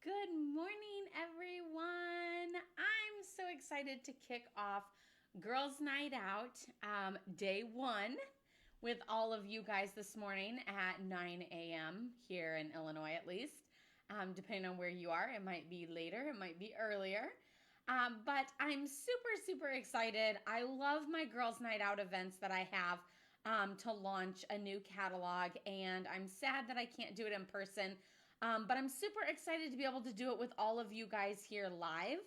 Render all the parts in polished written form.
Good morning, everyone. I'm so excited to kick off Girls Night Out day one with all of you guys this morning at 9 a.m. here in Illinois, at least. Depending on where you are, it might be later, it might be earlier. But I'm super, super excited. I love my Girls Night Out events that I have to launch a new catalog, and I'm sad that I can't do it in person. But I'm super excited to be able to do it with all of you guys here live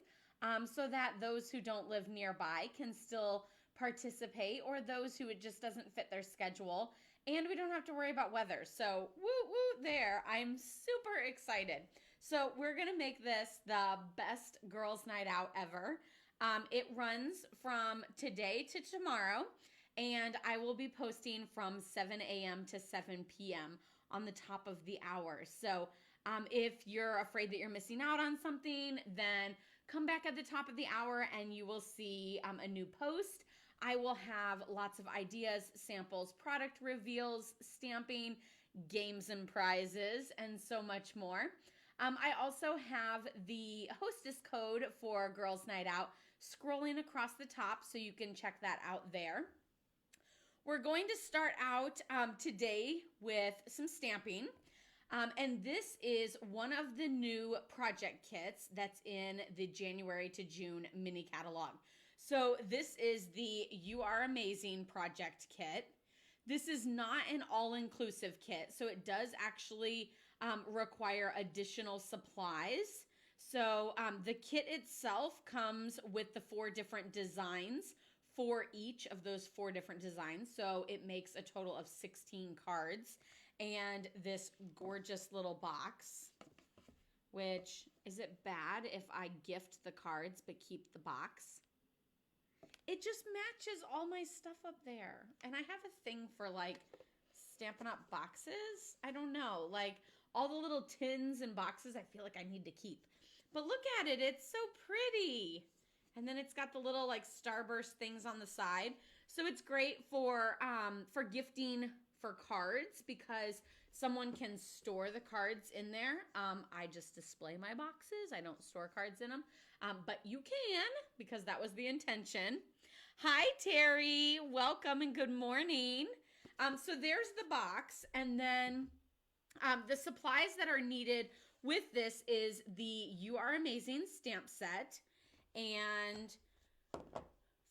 so that those who don't live nearby can still participate, or those who it just doesn't fit their schedule. And we don't have to worry about weather. So, woo woo there. I'm super excited. So, we're going to make this the best girls' night out ever. It runs from today to tomorrow, and I will be posting from 7 a.m. to 7 p.m. on the top of the hour. So if you're afraid that you're missing out on something, then come back at the top of the hour and you will see a new post. I will have lots of ideas, samples, product reveals, stamping, games and prizes, and so much more. I also have the hostess code for Girls Night Out scrolling across the top, so you can check that out there. We're going to start out today with some stamping. And this is one of the new project kits that's in the January to June mini catalog. So this is the You Are Amazing project kit. This is not an all-inclusive kit, so it does actually require additional supplies. So the kit itself comes with the 4 different designs for each of those 4 different designs. So it makes a total of 16 cards and this gorgeous little box, which, is it bad if I gift the cards but keep the box? It just matches all my stuff up there. And I have a thing for like Stampin' Up boxes. I don't know, like all the little tins and boxes I feel like I need to keep. But look at it, it's so pretty. And then it's got the little like starburst things on the side. So it's great for gifting for cards because someone can store the cards in there. I just display my boxes. I don't store cards in them. But you can, because that was the intention. Hi, Terry. Welcome and good morning. So there's the box. And then the supplies that are needed with this is the You Are Amazing stamp set, and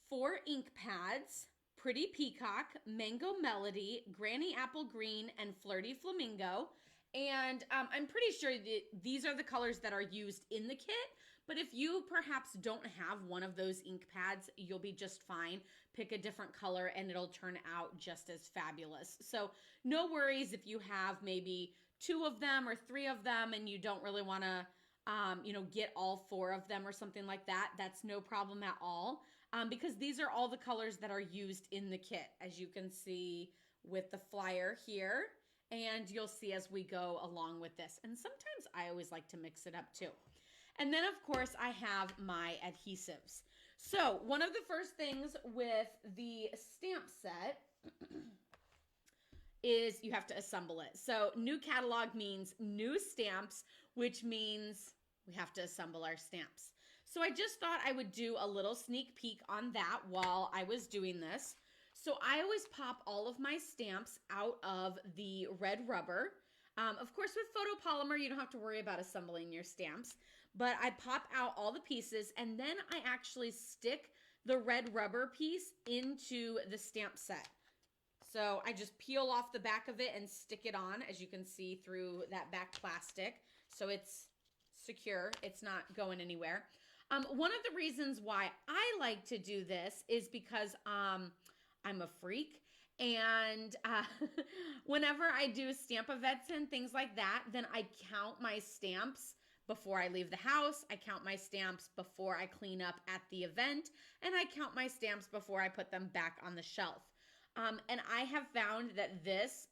4 ink pads, Pretty Peacock, Mango Melody, Granny Apple Green, and Flirty Flamingo. And I'm pretty sure that these are the colors that are used in the kit, but if you perhaps don't have one of those ink pads, you'll be just fine. Pick a different color and it'll turn out just as fabulous. So no worries if you have maybe 2 of them or 3 of them and you don't really want to get all 4 of them or something like that. That's no problem at all, because these are all the colors that are used in the kit, as you can see with the flyer here, and you'll see as we go along with this. And sometimes I always like to mix it up too. And then of course I have my adhesives. So one of the first things with the stamp set is you have to assemble it. So new catalog means new stamps, which means we have to assemble our stamps. So I just thought I would do a little sneak peek on that while I was doing this. So I always pop all of my stamps out of the red rubber. Of course, with photopolymer, you don't have to worry about assembling your stamps, but I pop out all the pieces and then I actually stick the red rubber piece into the stamp set. So I just peel off the back of it and stick it on, as you can see through that back plastic. So it's secure, it's not going anywhere. One of the reasons why I like to do this is because I'm a freak. And whenever I do stamp events and things like that, then I count my stamps before I leave the house. I count my stamps before I clean up at the event. And I count my stamps before I put them back on the shelf. And I have found that this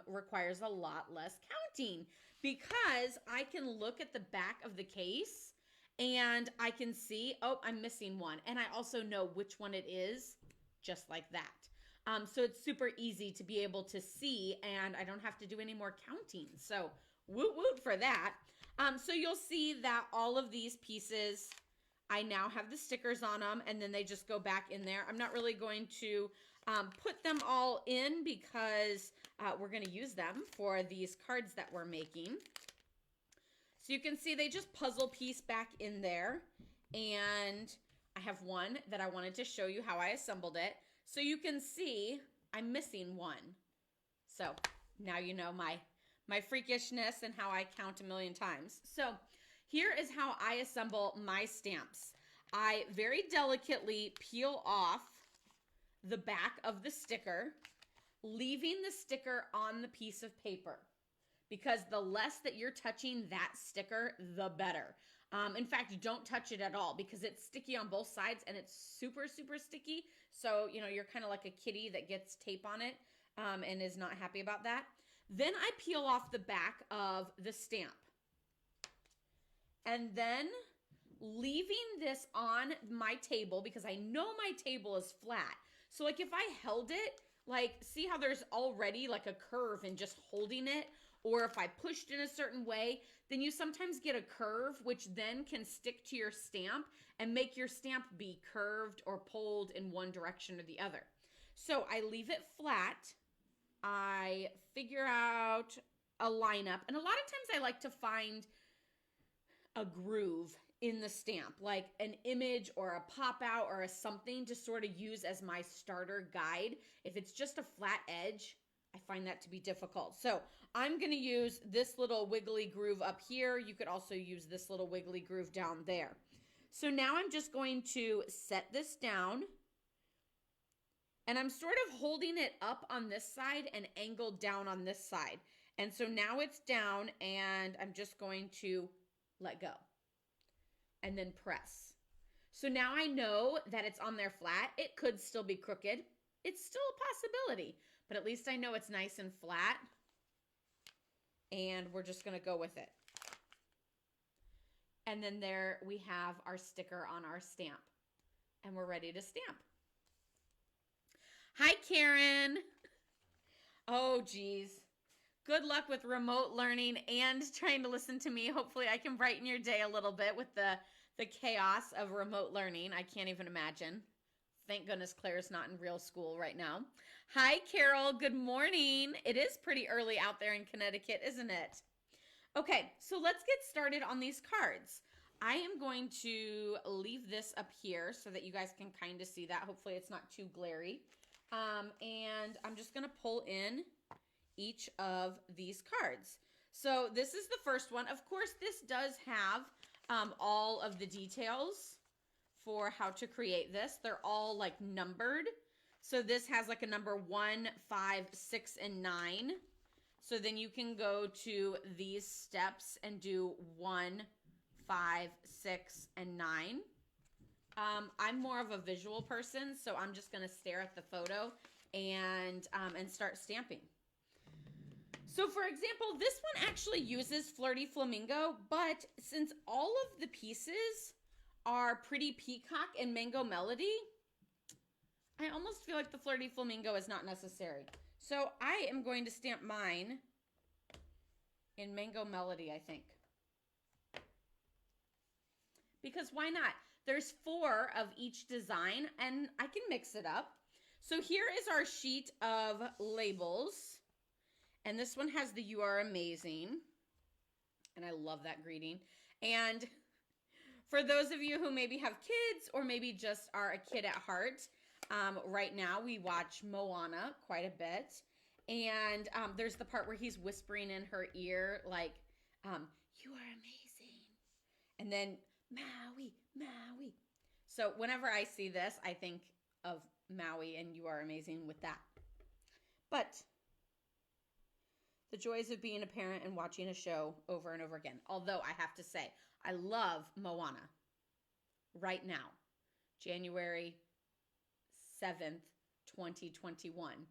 requires a lot less counting because I can look at the back of the case and I can see, oh, I'm missing one. And I also know which one it is, just like that. So it's super easy to be able to see and I don't have to do any more counting. So woot woot for that. So you'll see that all of these pieces, I now have the stickers on them, and then they just go back in there. I'm not really going to put them all in because we're going to use them for these cards that we're making. So you can see they just puzzle piece back in there. And I have one that I wanted to show you how I assembled it. So you can see I'm missing one. So now you know my freakishness and how I count a million times. So here is how I assemble my stamps. I very delicately peel off the back of the sticker, leaving the sticker on the piece of paper, because the less that you're touching that sticker, the better. In fact, don't touch it at all because it's sticky on both sides and it's super, super sticky. So, you know, you're kind of like a kitty that gets tape on it and is not happy about that. Then I peel off the back of the stamp. And then leaving this on my table, because I know my table is flat. So like if I held it, like see how there's already like a curve in just holding it? Or if I pushed in a certain way, then you sometimes get a curve, which then can stick to your stamp and make your stamp be curved or pulled in one direction or the other. So I leave it flat. I figure out a lineup. And a lot of times I like to find a groove in the stamp, like an image or a pop out or a something to sort of use as my starter guide. If it's just a flat edge, I find that to be difficult. So I'm going to use this little wiggly groove up here. You could also use this little wiggly groove down there. So now I'm just going to set this down, and I'm sort of holding it up on this side and angled down on this side. And so now it's down, and I'm just going to let go and then press. So now I know that it's on there flat. It could still be crooked. It's still a possibility, but at least I know it's nice and flat. And we're just going to go with it. And then there we have our sticker on our stamp. And we're ready to stamp. Hi, Karen. Oh, geez. Good luck with remote learning and trying to listen to me. Hopefully I can brighten your day a little bit with the chaos of remote learning. I can't even imagine. Thank goodness Claire's not in real school right now. Hi, Carol. Good morning. It is pretty early out there in Connecticut, isn't it? Okay, so let's get started on these cards. I am going to leave this up here so that you guys can kind of see that. Hopefully it's not too glary. And I'm just going to pull in each of these cards. So this is the first one. Of course, this does have all of the details for how to create this. They're all like numbered. So this has like a number 1, 5, 6, and 9. So then you can go to these steps and do 1, 5, 6, and 9. I'm more of a visual person, so I'm just going to stare at the photo and start stamping. So for example, this one actually uses Flirty Flamingo, but since all of the pieces are Pretty Peacock and Mango Melody, I almost feel like the Flirty Flamingo is not necessary. So I am going to stamp mine in Mango Melody, I think. Because why not? There's 4 of each design, and I can mix it up. So here is our sheet of labels. And this one has the "You Are Amazing." And I love that greeting. And for those of you who maybe have kids or maybe just are a kid at heart, right now we watch Moana quite a bit. And there's the part where he's whispering in her ear, like, "You are amazing." And then, "Maui, Maui." So whenever I see this, I think of Maui and "You Are Amazing" with that. But the joys of being a parent and watching a show over and over again. Although I have to say, I love Moana right now, January 7th, 2021.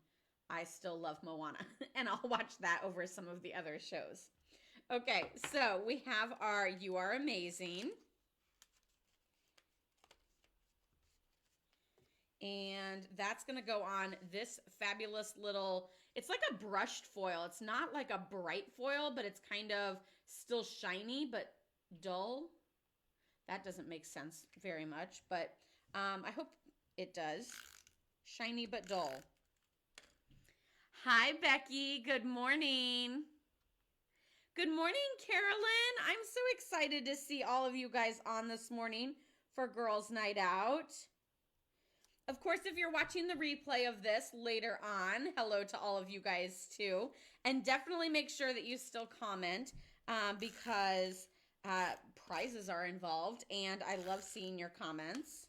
I still love Moana, and I'll watch that over some of the other shows. Okay, so we have our "You Are Amazing." And that's going to go on this fabulous little It's like a brushed foil. It's not like a bright foil, but it's kind of still shiny, but dull. That doesn't make sense very much, but I hope it does. Shiny but dull. Hi, Becky. Good morning. Good morning, Carolyn. I'm so excited to see all of you guys on this morning for Girls Night Out. Of course, if you're watching the replay of this later on, hello to all of you guys too. And definitely make sure that you still comment because prizes are involved and I love seeing your comments.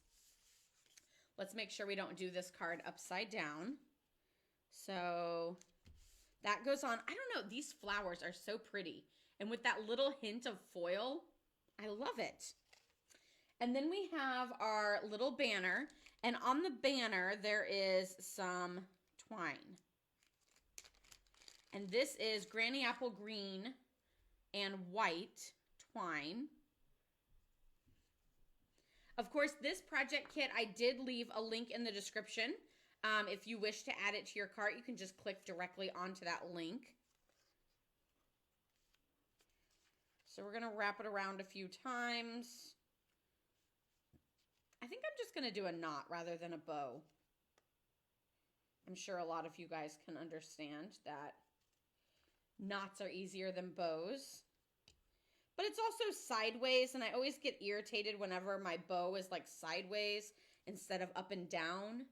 Let's make sure we don't do this card upside down. So that goes on. I don't know, these flowers are so pretty. And with that little hint of foil, I love it. And then we have our little banner. And on the banner, there is some twine. And this is Granny Apple Green and white twine. Of course, this project kit, I did leave a link in the description. If you wish to add it to your cart, you can just click directly onto that link. So we're going to wrap it around a few times. I think I'm just going to do a knot rather than a bow. I'm sure a lot of you guys can understand that knots are easier than bows. But it's also sideways, and I always get irritated whenever my bow is like sideways instead of up and down.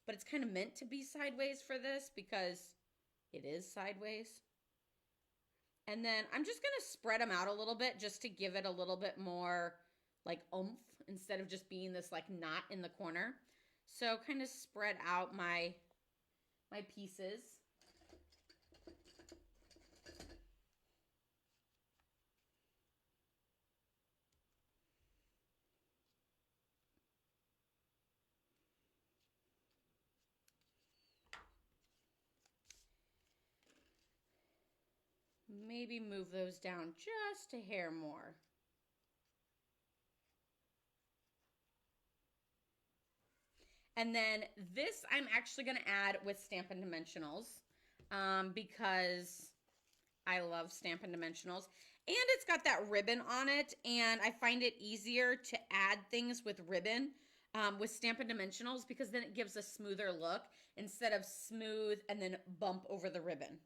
But it's kind of meant to be sideways for this because it is sideways. And then I'm just going to spread them out a little bit just to give it a little bit more like oomph instead of just being this like knot in the corner. So kind of spread out my pieces. Maybe move those down just a hair more. And then this I'm actually going to add with Stampin' Dimensionals because I love Stampin' Dimensionals. And it's got that ribbon on it, and I find it easier to add things with ribbon with Stampin' Dimensionals because then it gives a smoother look instead of smooth and then bump over the ribbon.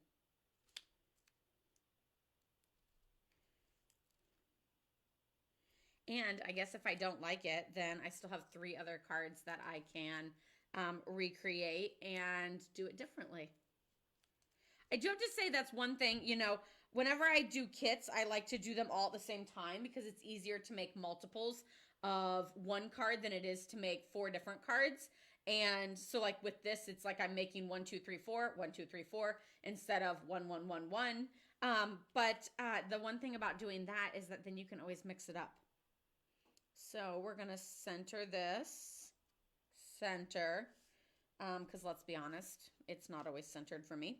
And I guess if I don't like it, then I still have 3 other cards that I can recreate and do it differently. I do have to say that's one thing, you know, whenever I do kits, I like to do them all at the same time because it's easier to make multiples of one card than it is to make 4 different cards. And so like with this, it's like I'm making 1, 2, 3, 4, 1, 2, 3, 4 instead of 1, 1, 1, 1. But the one thing about doing that is that then you can always mix it up. So we're going to center this, because let's be honest, it's not always centered for me.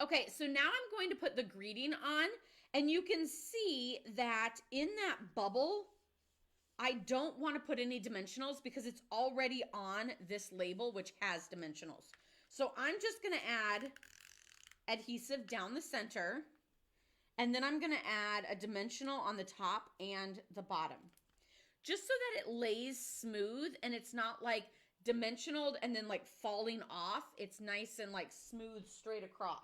Okay, so now I'm going to put the greeting on, and you can see that in that bubble, I don't want to put any dimensionals because it's already on this label, which has dimensionals. So I'm just going to add adhesive down the center, and then I'm going to add a dimensional on the top and the bottom. Just so that it lays smooth and it's not like dimensional and then like falling off. It's nice and like smooth straight across.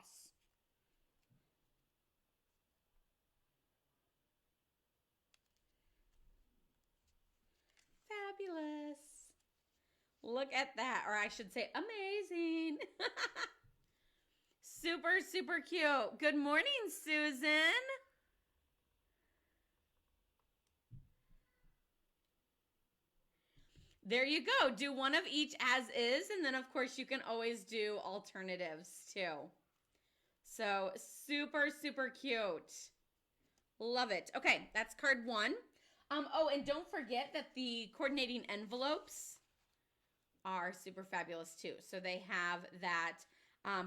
Fabulous. Look at that, or I should say amazing. Super, super cute. Good morning, Susan. There you go. Do one of each as is, and then of course you can always do alternatives too. So super, super cute. Love it. Okay, that's card 1. Oh, and don't forget that the coordinating envelopes are super fabulous too. So they have that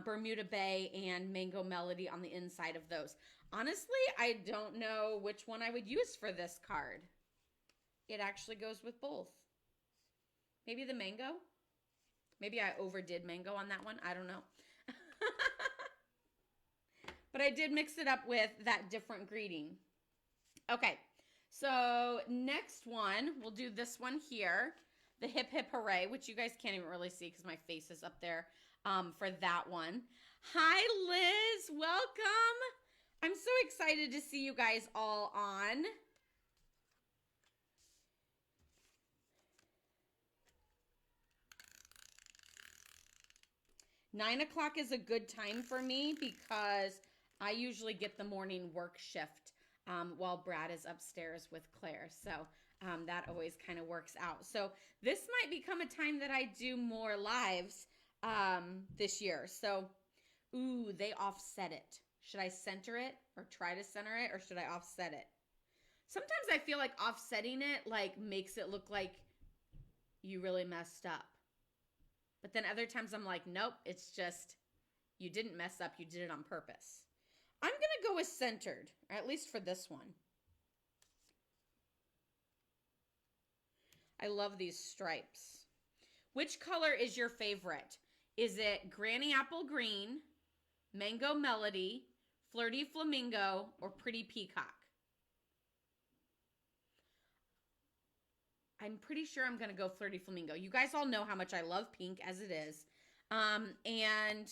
Bermuda Bay and Mango Melody on the inside of those. Honestly, I don't know which one I would use for this card. It actually goes with both. Maybe the mango? Maybe I overdid mango on that one. I don't know. But I did mix it up with that different greeting. Okay, so next one, we'll do this one here, the hip hip hooray, which you guys can't even really see because my face is up there for that one. Hi, Liz, welcome. I'm so excited to see you guys all on. Nine o'clock is a good time for me because I usually get the morning work shift while Brad is upstairs with Claire. So that always kind of works out. So this might become a time that I do more lives this year. So, ooh, they offset it. Should I center it or try to center it, or should I offset it? Sometimes I feel like offsetting it like makes it look like you really messed up. But then other times I'm like, nope, it's just you didn't mess up. You did it on purpose. I'm going to go with centered, or at least for this one. I love these stripes. Which color is your favorite? Is it Granny Apple Green, Mango Melody, Flirty Flamingo, or Pretty Peacock? I'm pretty sure I'm going to go Flirty Flamingo. You guys all know how much I love pink as it is. And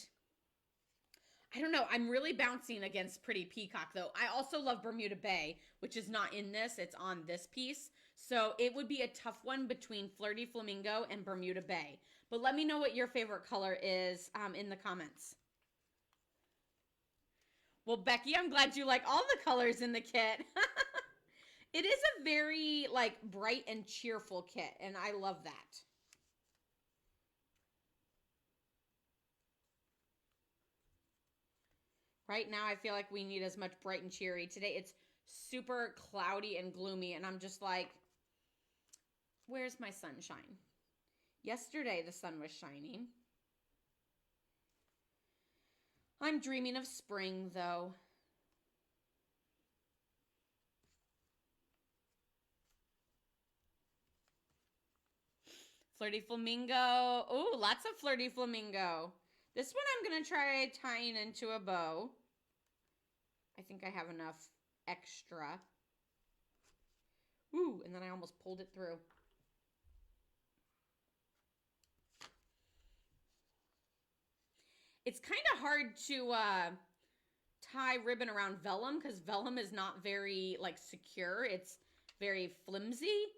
I don't know. I'm really bouncing against Pretty Peacock, though. I also love Bermuda Bay, which is not in this. It's on this piece. So it would be a tough one between Flirty Flamingo and Bermuda Bay. But let me know what your favorite color is in the comments. Well, Becky, I'm glad you like all the colors in the kit. It is a very, like, bright and cheerful kit, and I love that. Right now, I feel like we need as much bright and cheery. Today, it's super cloudy and gloomy, and I'm just like, where's my sunshine? Yesterday, the sun was shining. I'm dreaming of spring, though. Flirty Flamingo. Oh, lots of Flirty Flamingo. This one I'm going to try tying into a bow. I think I have enough extra. Ooh, and then I almost pulled it through. It's kind of hard to tie ribbon around vellum because vellum is not very, like, secure. It's very flimsy.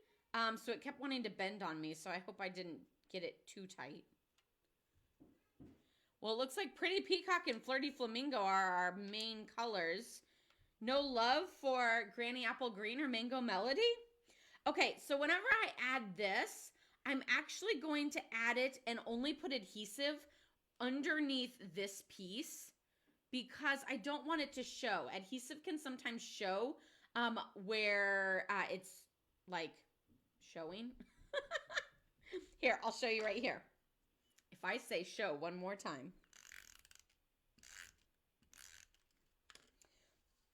So it kept wanting to bend on me, so I hope I didn't get it too tight. Well, it looks like Pretty Peacock and Flirty Flamingo are our main colors. No love for Granny Apple Green or Mango Melody? Okay, so whenever I add this, I'm actually going to add it and only put adhesive underneath this piece because I don't want it to show. Adhesive can sometimes show where it's like showing. Here, I'll show you right here. If I say show one more time.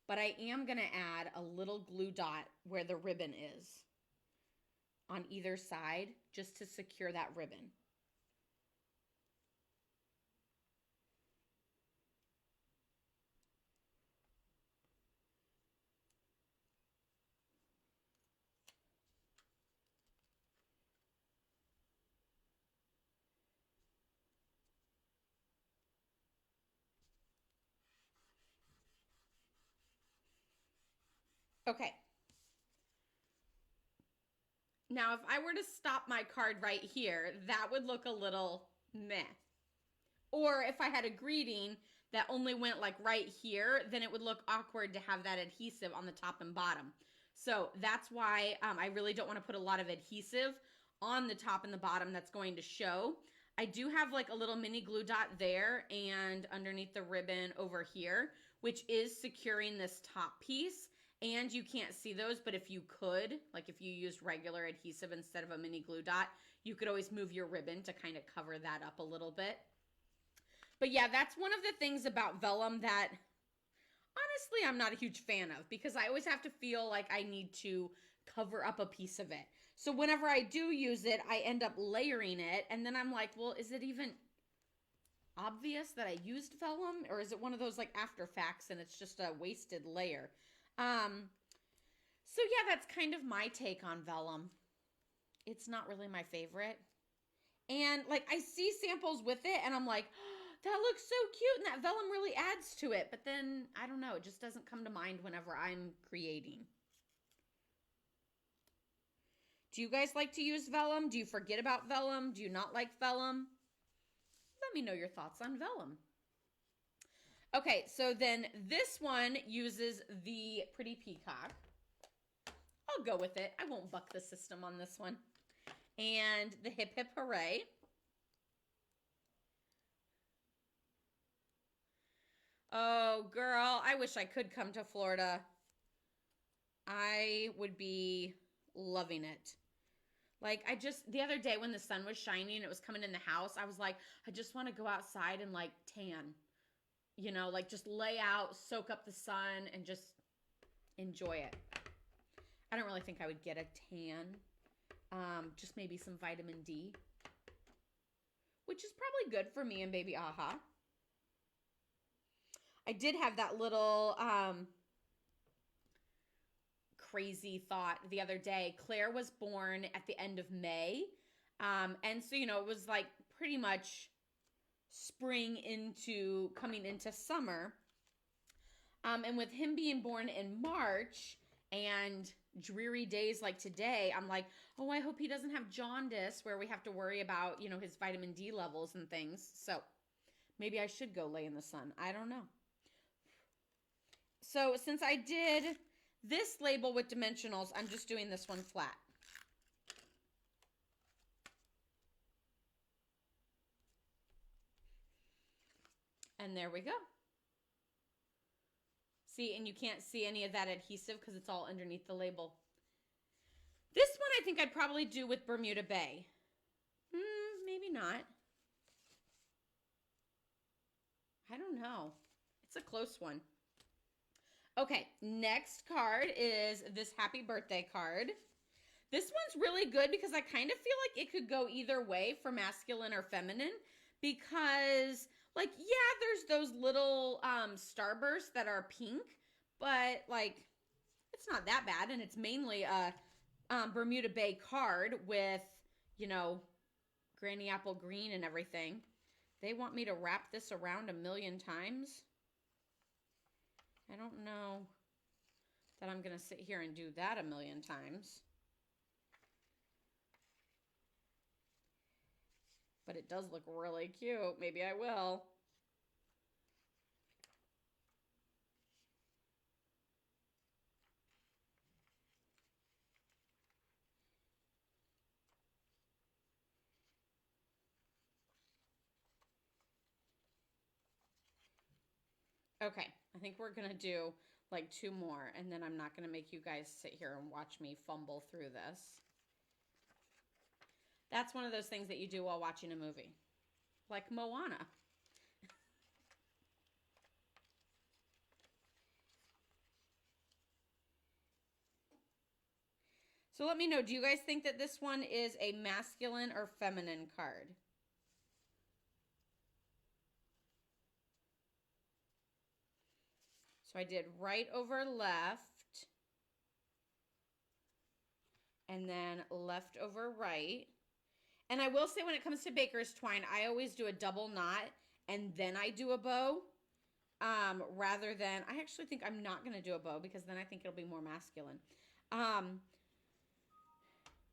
But I am going to add a little glue dot where the ribbon is on either side just to secure that ribbon. Okay. Now, if I were to stop my card right here, that would look a little meh. Or if I had a greeting that only went like right here, then it would look awkward to have that adhesive on the top and bottom. So that's why I really don't want to put a lot of adhesive on the top and the bottom that's going to show. I do have like a little mini glue dot there and underneath the ribbon over here, which is securing this top piece. And you can't see those, but if you could, like if you used regular adhesive instead of a mini glue dot, you could always move your ribbon to kind of cover that up a little bit. But yeah, that's one of the things about vellum that honestly I'm not a huge fan of because I always have to feel like I need to cover up a piece of it. So whenever I do use it, I end up layering it and then I'm like, well, is it even, obvious that I used vellum, or is it one of those like after facts and it's just a wasted layer? So yeah, that's kind of my take on vellum. It's not really my favorite. And like I see samples with it and I'm like, oh, that looks so cute and that vellum really adds to it. But then I don't know, it just doesn't come to mind whenever I'm creating. Do you guys like to use vellum? Do you forget about vellum? Do you not like vellum? Let me know your thoughts on vellum. Okay, so then this one uses the Pretty Peacock. I'll go with it. I won't buck the system on this one. And the Hip Hip Hooray. Oh, girl, I wish I could come to Florida. I would be loving it. Like, the other day when the sun was shining, it was coming in the house, I was like, I just want to go outside and, like, tan. You know, like, just lay out, soak up the sun, and just enjoy it. I don't really think I would get a tan. Just maybe some vitamin D. Which is probably good for me and baby Aha. I did have that little crazy thought the other day. Claire was born at the end of May. And so, you know, it was like pretty much spring into coming into summer. And with him being born in March and dreary days like today, I'm like, oh, I hope he doesn't have jaundice where we have to worry about, you know, his vitamin D levels and things. So maybe I should go lay in the sun. I don't know. So since I did this label with dimensionals, I'm just doing this one flat. And there we go. See, and you can't see any of that adhesive because it's all underneath the label. This one I think I'd probably do with Bermuda Bay. Maybe not. I don't know. It's a close one. Okay, next card is this happy birthday card. This one's really good because I kind of feel like it could go either way for masculine or feminine because, like, yeah, there's those little starbursts that are pink, but, like, it's not that bad, and it's mainly a Bermuda Bay card with, you know, Granny Apple Green and everything. They want me to wrap this around 1,000,000 times. I don't know that I'm going to sit here and do that 1,000,000 times. But it does look really cute. Maybe I will. Okay, I think we're going to do like 2 more, and then I'm not going to make you guys sit here and watch me fumble through this. That's one of those things that you do while watching a movie, like Moana. So let me know, do you guys think that this one is a masculine or feminine card? So I did right over left, and then left over right. And I will say when it comes to baker's twine, I always do a double knot, and then I do a bow, rather than, I actually think I'm not going to do a bow, because then I think it'll be more masculine.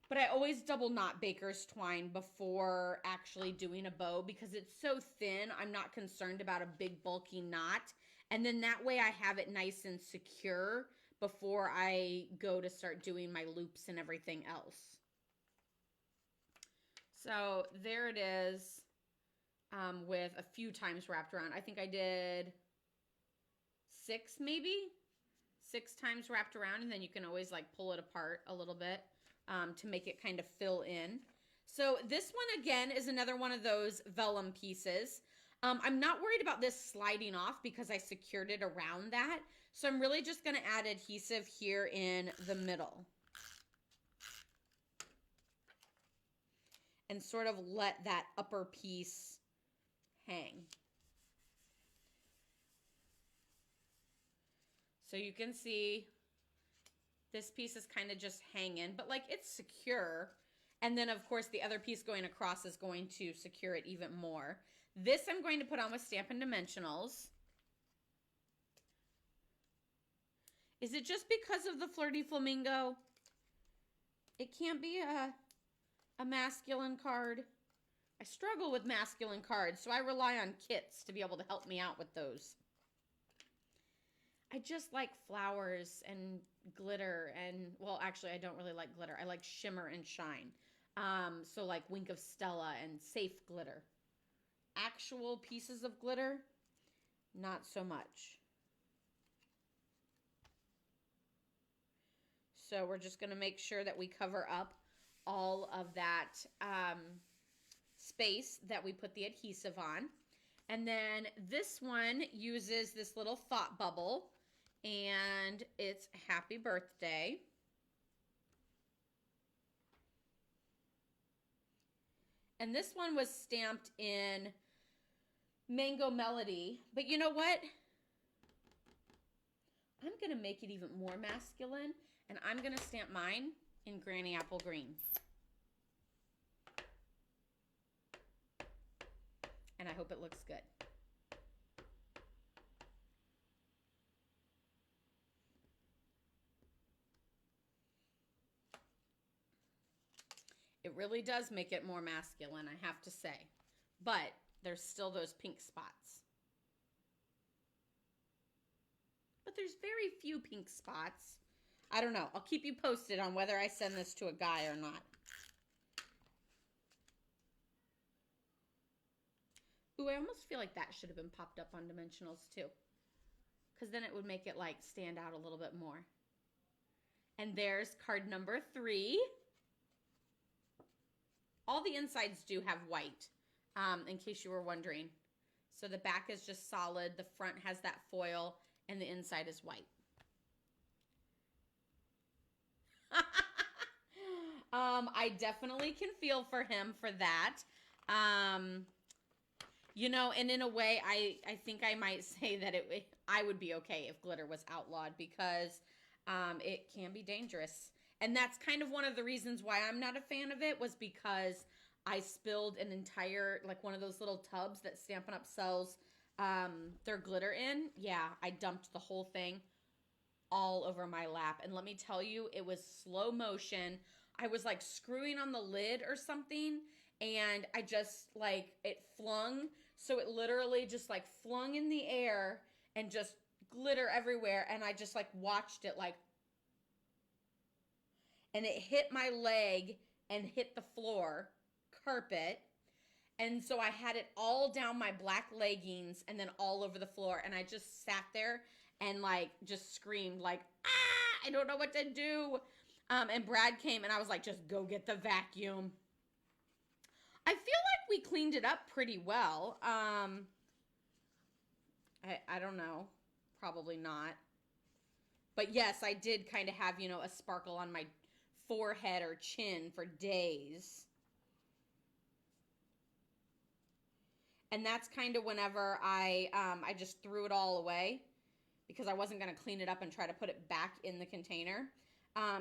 But I always double knot baker's twine before actually doing a bow, because it's so thin, I'm not concerned about a big bulky knot. And then that way I have it nice and secure before I go to start doing my loops and everything else. So there it is, with a few times wrapped around. I think I did 6 maybe? 6 times wrapped around, and then you can always like pull it apart a little bit to make it kind of fill in. So this one again is another one of those vellum pieces. I'm not worried about this sliding off because I secured it around that. So I'm really just going to add adhesive here in the middle. And sort of let that upper piece hang. So you can see this piece is kind of just hanging, but like it's secure. And then of course the other piece going across is going to secure it even more. This I'm going to put on with Stampin' Dimensionals. Is it just because of the Flirty Flamingo? It can't be a masculine card. I struggle with masculine cards, so I rely on kits to be able to help me out with those. I just like flowers and glitter and, well, actually I don't really like glitter. I like shimmer and shine. So like Wink of Stella and safe glitter. Actual pieces of glitter, not so much. So we're just going to make sure that we cover up all of that space that we put the adhesive on. And then this one uses this little thought bubble, and it's happy birthday. And this one was stamped in Mango Melody, but you know what? I'm going to make it even more masculine, and I'm going to stamp mine in Granny Apple Green. And I hope it looks good. It really does make it more masculine, I have to say. But there's still those pink spots. But there's very few pink spots. I don't know. I'll keep you posted on whether I send this to a guy or not. Ooh, I almost feel like that should have been popped up on dimensionals too. Because then it would make it like stand out a little bit more. And there's card number 3. All the insides do have white, in case you were wondering. So the back is just solid, the front has that foil, and the inside is white. I definitely can feel for him for that. You know, and in a way, I think I might say that I would be okay if glitter was outlawed, because it can be dangerous. And that's kind of one of the reasons why I'm not a fan of it, was because I spilled an entire, like one of those little tubs that Stampin' Up! Sells their glitter in. Yeah, I dumped the whole thing all over my lap. And let me tell you, it was slow motion. I was like screwing on the lid or something, and I just like, it flung. So it literally just like flung in the air and just glitter everywhere. And I just like watched it like, and it hit my leg and hit the floor carpet. And so I had it all down my black leggings and then all over the floor. And I just sat there and like just screamed like, ah, I don't know what to do. And Brad came and I was like, just go get the vacuum. I feel like we cleaned it up pretty well. I don't know. Probably not. But yes, I did kind of have, you know, a sparkle on my forehead or chin for days. And that's kind of whenever I just threw it all away, because I wasn't going to clean it up and try to put it back in the container.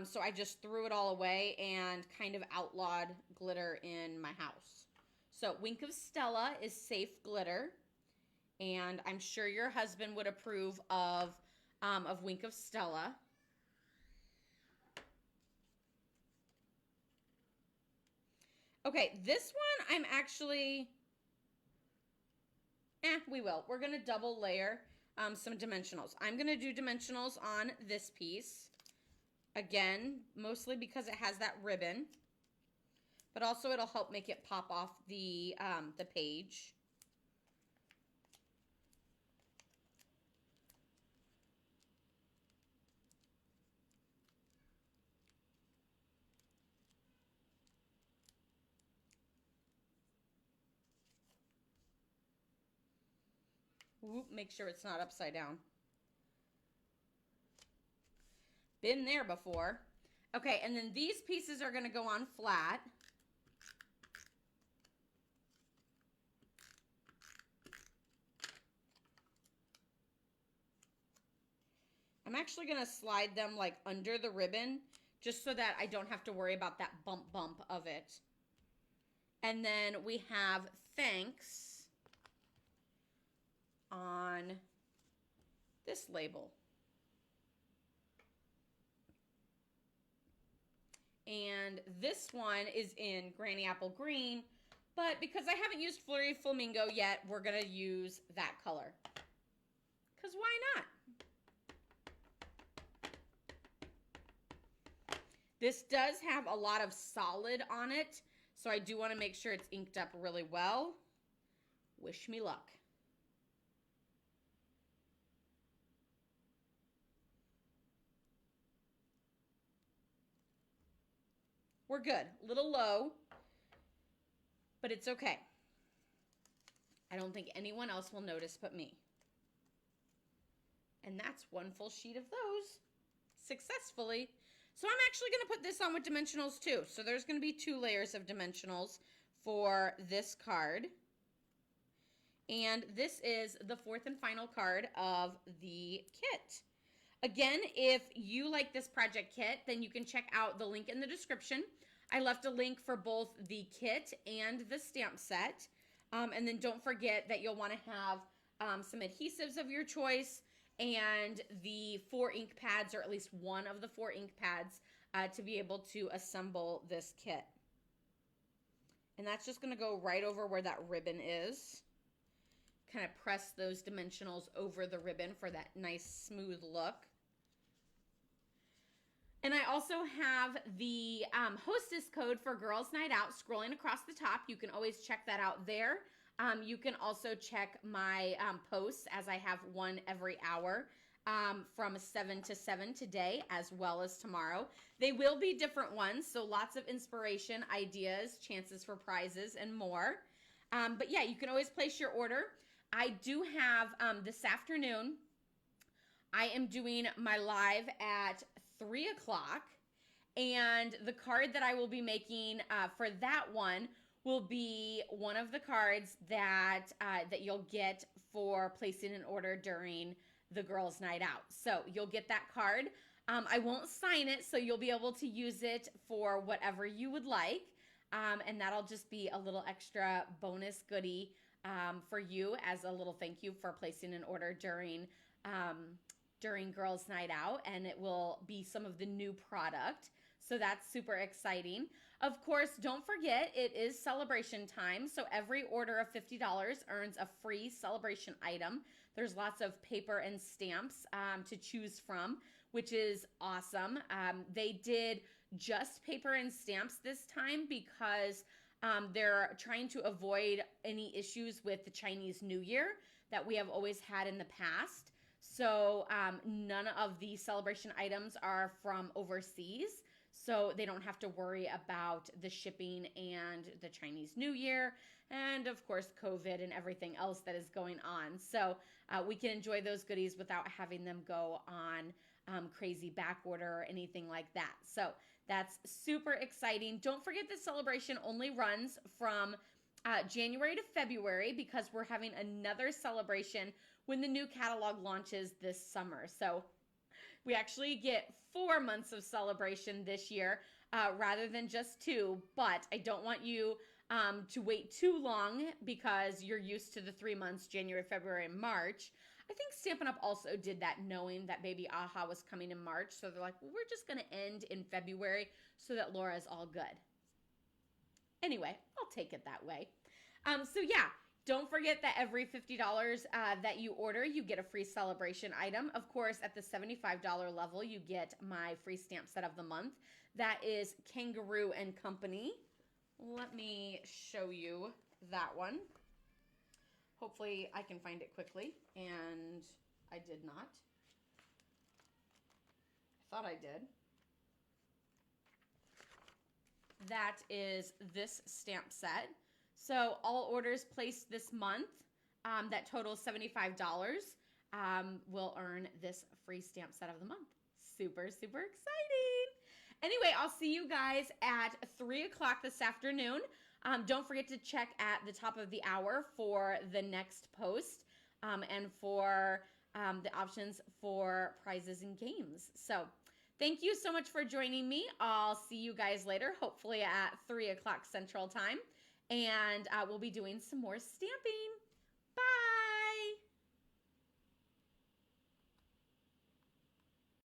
So I just threw it all away and kind of outlawed glitter in my house. So Wink of Stella is safe glitter. And I'm sure your husband would approve of Wink of Stella. Okay, this one I'm actually, we will. We're going to double layer some dimensionals. I'm going to do dimensionals on this piece. Again, mostly because it has that ribbon, but also it'll help make it pop off the page. Whoop, make sure it's not upside down. Been there before. Okay, and then these pieces are going to go on flat. I'm actually going to slide them like under the ribbon just so that I don't have to worry about that bump of it. And then we have thanks on this label. And this one is in Granny Apple Green, but because I haven't used Flurry Flamingo yet, we're gonna use that color. Because why not? This does have a lot of solid on it, so I do want to make sure it's inked up really well. Wish me luck. We're good. A little low, but it's okay. I don't think anyone else will notice but me. And that's one full sheet of those successfully. So I'm actually going to put this on with dimensionals too. So there's going to be 2 layers of dimensionals for this card. And this is the 4th and final card of the kit. Again, if you like this project kit, then you can check out the link in the description. I left a link for both the kit and the stamp set. And then don't forget that you'll want to have some adhesives of your choice and the 4 ink pads, or at least one of the 4 ink pads, to be able to assemble this kit. And that's just going to go right over where that ribbon is. Kind of press those dimensionals over the ribbon for that nice smooth look. And I also have the hostess code for Girls Night Out scrolling across the top. You can always check that out there. You can also check my posts, as I have one every hour from 7 to 7 today as well as tomorrow. They will be different ones, so lots of inspiration, ideas, chances for prizes, and more. But yeah, you can always place your order. I do have this afternoon, I am doing my live at 3 o'clock, and the card that I will be making for that one will be one of the cards that that you'll get for placing an order during the Girls Night Out. So you'll get that card. I won't sign it, so you'll be able to use it for whatever you would like, and that'll just be a little extra bonus goodie for you as a little thank you for placing an order during Girls Night Out, and it will be some of the new product. So that's super exciting. Of course, don't forget, it is celebration time. So every order of $50 earns a free celebration item. There's lots of paper and stamps to choose from, which is awesome. They did just paper and stamps this time because they're trying to avoid any issues with the Chinese New Year that we have always had in the past. So none of the celebration items are from overseas, so they don't have to worry about the shipping and the Chinese New Year and, of course, COVID and everything else that is going on. So we can enjoy those goodies without having them go on crazy back order or anything like that. So that's super exciting. Don't forget the celebration only runs from January to February because we're having another celebration when the new catalog launches this summer. So we actually get 4 months of celebration this year rather than just 2, but I don't want you to wait too long because you're used to the 3 months, January, February, and March. I think Stampin' Up! Also did that knowing that Baby Aha was coming in March, so they're like, well, we're just going to end in February so that Laura's all good. Anyway, I'll take it that way. So yeah, don't forget that every $50 that you order, you get a free celebration item. Of course, at the $75 level, you get my free stamp set of the month. That is Kangaroo and Company. Let me show you that one. Hopefully, I can find it quickly, and I did not. I thought I did. That is this stamp set. So all orders placed this month that total $75 will earn this free stamp set of the month. Super, super exciting. Anyway, I'll see you guys at 3 o'clock this afternoon. Don't forget to check at the top of the hour for the next post and for the options for prizes and games. So thank you so much for joining me. I'll see you guys later, hopefully at 3 o'clock Central Time. And we'll be doing some more stamping.